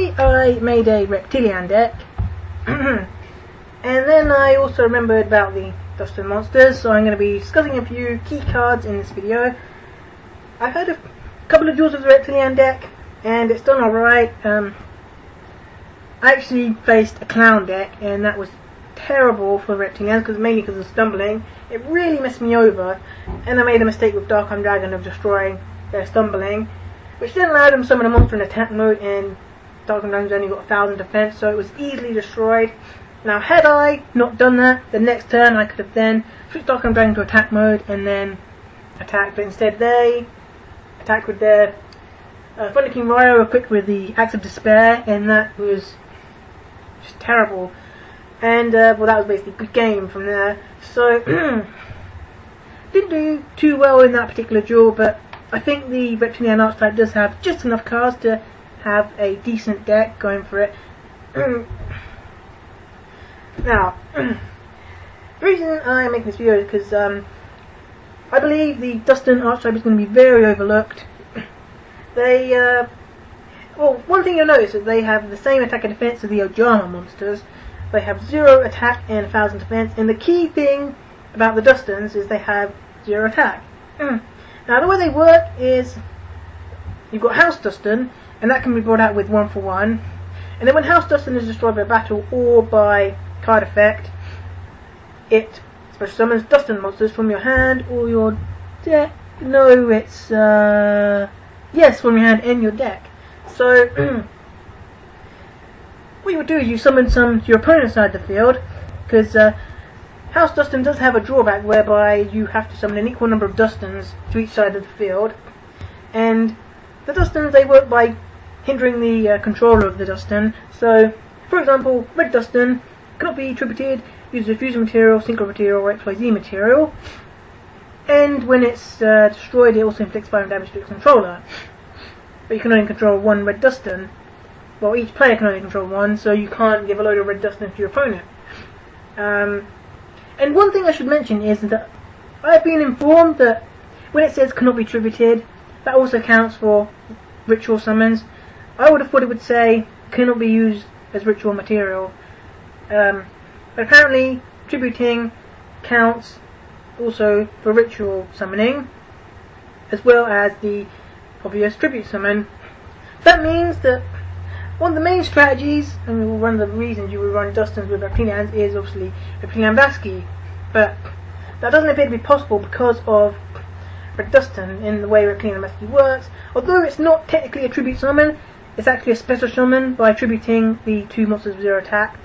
Initially I made a Reptilianne deck, and then I also remembered about the Duston monsters, so I'm going to be discussing a few key cards in this video. I've had a couple of duels with the Reptilianne deck, and it's done alright. I actually faced a clown deck, and that was terrible for Reptilianne, mainly because of stumbling. It really messed me over, and I made a mistake with Dark Arm Dragon of destroying their stumbling, which then allowed them to summon a monster in attack mode, and Dark Arm Dragon's only got 1000 defense, so it was easily destroyed. Now, had I not done that, the next turn I could have then switched Dark Arm Dragon to attack mode and then attacked, but instead they attacked with their Thunder King Ryo equipped with the Axe of Despair, and that was just terrible. And well, that was basically a good game from there. So didn't do too well in that particular duel, but I think the Reptilianne archetype does have just enough cards to have a decent deck going for it. Now, the reason I'm making this video is because I believe the Duston archetype is going to be very overlooked. They, well, one thing you'll notice is they have the same attack and defense as the Ojama monsters. They have 0 attack and 1000 defense, and the key thing about the Dustons is they have 0 attack. Now, the way they work is you've got House Duston, and that can be brought out with 1-for-1. And then when House Duston is destroyed by battle or by card effect, it special summons Duston monsters from your hand or your deck. No, it's yes, from your hand and your deck. So what you would do is you summon some to your opponent's side of the field, because House Duston does have a drawback whereby you have to summon an equal number of Dustons to each side of the field, and the Dustons, they work by hindering the controller of the Duston. So, for example, Red Duston cannot be tributed, uses a fusion material, synchro material, or XYZ material, and when it's destroyed, it also inflicts 5 damage to its controller. But you can only control one Red Duston. Well, each player can only control one, so you can't give a load of Red Duston to your opponent. And one thing I should mention is that I've been informed that when it says cannot be tributed, that also counts for ritual summons. I would have thought it would say cannot be used as ritual material. But apparently tributing counts also for ritual summoning, as well as the obvious tribute summon. That means that one of the main strategies, and one of the reasons you would run Dustons with Reptiliannes, is obviously Reptilianne Vasky, but that doesn't appear to be possible because of Red Duston in the way Reptilianne Vasky works. Although it's not technically a tribute summon, it's actually a special summon by tributing the 2 monsters with 0 attack.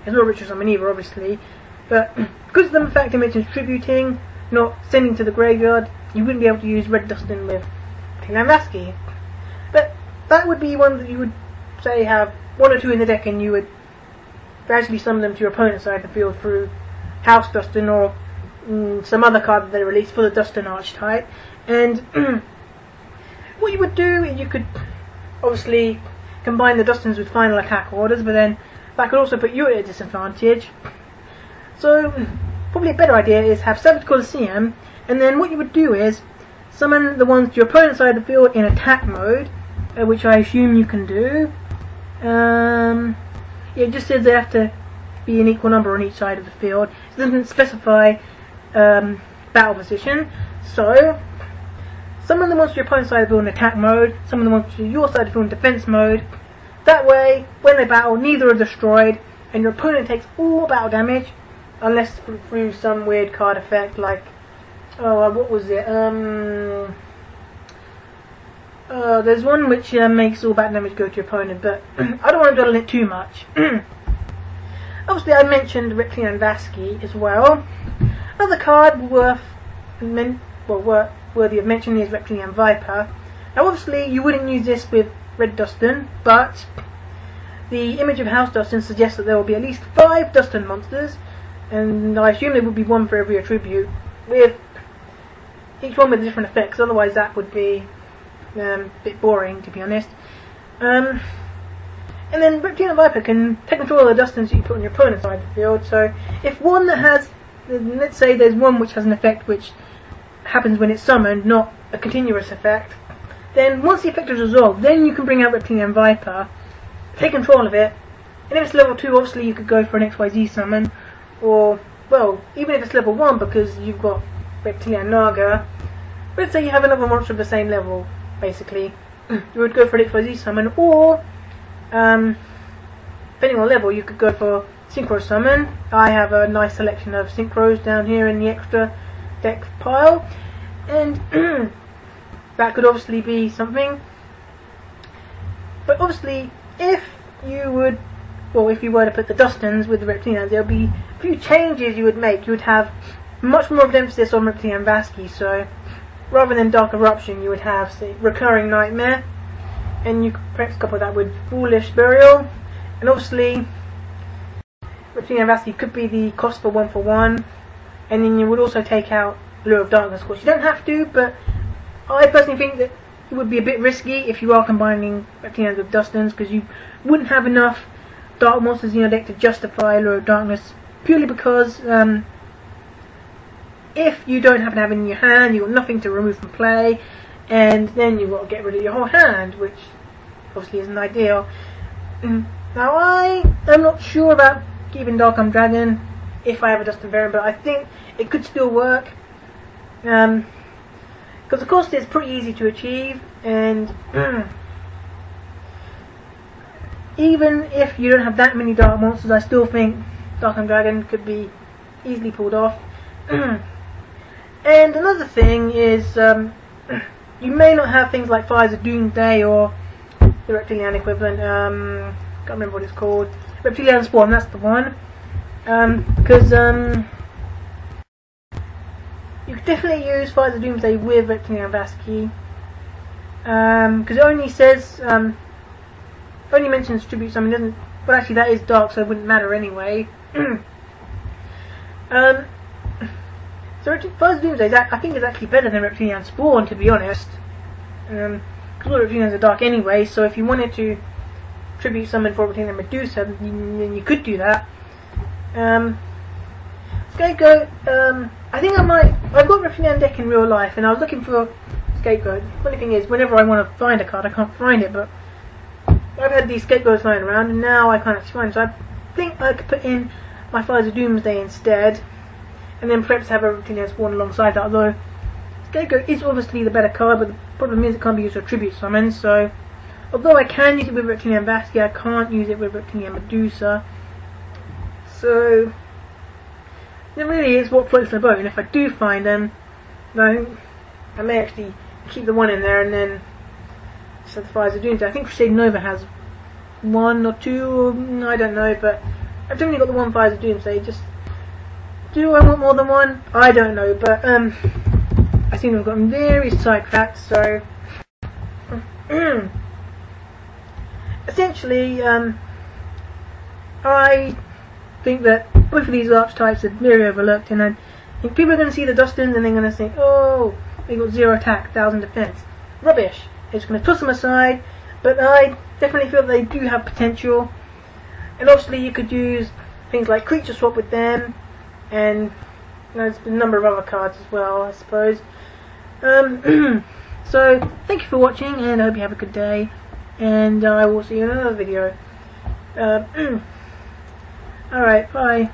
It's not a ritual summon either, obviously, but because of the fact it mentions tributing, not sending to the graveyard, you wouldn't be able to use Red Duston with Reptilianne Vasky. But that would be one that you would say have 1 or 2 in the deck, and you would gradually summon them to your opponent's side of the field through House Duston or some other card that they release for the Duston archetype. And what you would do is you could obviously combine the Dustons with final attack orders, but then that could also put you at a disadvantage. So probably a better idea is have Savage Colosseum, and then what you would do is summon the ones to your opponent's side of the field in attack mode, which I assume you can do. Yeah, it just says they have to be an equal number on each side of the field. It doesn't specify battle position. So summon the monster to your opponent's side of the field in attack mode, summon the monster to your side of the field in defense mode. That way, when they battle, neither are destroyed, and your opponent takes all battle damage, unless through some weird card effect like, what was it? There's one which makes all battle damage go to your opponent, but I don't want to dwell on it too much. Obviously, I mentioned Reptilianne Vasky as well. Another card worthy of mention is Reptilianne Viper. Now, obviously, you wouldn't use this with Red Duston, but the image of House Duston suggests that there will be at least 5 Duston monsters, and I assume there would be 1 for every attribute, with each one with different effects. Otherwise, that would be a bit boring, to be honest. And then Reptilianne Viper can take control of the Dustons that you put on your opponent's side of the field. So if one that has, let's say there's one which has an effect which happens when it's summoned, not a continuous effect, then once the effect is resolved, then you can bring out Reptilianne Viper take control of it. And if it's level 2, obviously you could go for an XYZ summon, or, well, even if it's level 1, because you've got Reptilianne Naga, let's say you have another monster of the same level, basically, you would go for an XYZ summon, or, depending on level, you could go for Synchro Summon. I have a nice selection of Synchros down here in the extra deck pile, and that could obviously be something. But obviously, if you were to put the Dustons with the Reptilians, there would be a few changes you would make. You would have much more of an emphasis on Reptilianne Vasky, so rather than Dark Eruption, you would have, say, Recurring Nightmare, and you could perhaps couple that with Foolish Burial, and obviously Reptilianne Vasky could be the cost for 1/1, and then you would also take out Lure of Darkness. Of course, you don't have to, but I personally think that it would be a bit risky if you are combining Reptilians with Dustons, because you wouldn't have enough Dark monsters in your deck to justify Lure of Darkness, purely because if you don't happen to have it in your hand, you've got nothing to remove from play, and then you've got to get rid of your whole hand, which obviously isn't ideal. Now, I am not sure about keeping Dark Dragon if I have a Duston variant, but I think it could still work. Because of course it's pretty easy to achieve, and even if you don't have that many Dark monsters, I still think Dark Dragon could be easily pulled off. And another thing is, you may not have things like Fires of Doomsday or the Reptilianne equivalent, can't remember what it's called, Reptilianne Spawn, that's the one, because you could definitely use Fires of Doomsday with Reptilianne Vasky, because it only says, only mentions Tribute Summon, doesn't, but actually that is Dark, so it wouldn't matter anyway. So Fires of Doomsday, I think, is actually better than Reptilianne Spawn, to be honest, because all Reptilians are Dark anyway, so if you wanted to Tribute Summon for Reptilianne Medusa, then you could do that. Scapegoat, I think I've got Reptilianne deck in real life, and I was looking for Scapegoat. The funny thing is, whenever I want to find a card, I can't find it, but I've had these Scapegoats lying around, and now I can't actually find them, so I think I could put in my Fires of Doomsday instead, and then perhaps have a Reptilianne Spawn alongside that, although Scapegoat is obviously the better card, but the problem is it can't be used for Tribute Summon, so although I can use it with Reptilianne Vasky, I can't use it with Reptilianne Medusa, so it really is what floats my boat, and if I do find them, then I may actually keep the one in there and then set the Fires of Doomsday. I think Crusade Nova has 1 or 2, I don't know, but I've definitely got the one Fires of Doomsday. Just, do I want more than one? I don't know, but I seem to have gotten very sidetracked, so essentially, I think that both of these archetypes are very overlooked, and I think people are going to see the Dustons and they're going to think, oh, they got 0 attack, 1000 defense. Rubbish. They're just going to toss them aside, but I definitely feel they do have potential, and obviously you could use things like Creature Swap with them, and there's a number of other cards as well, I suppose. So, thank you for watching, and I hope you have a good day, and I will see you in another video. Alright, bye.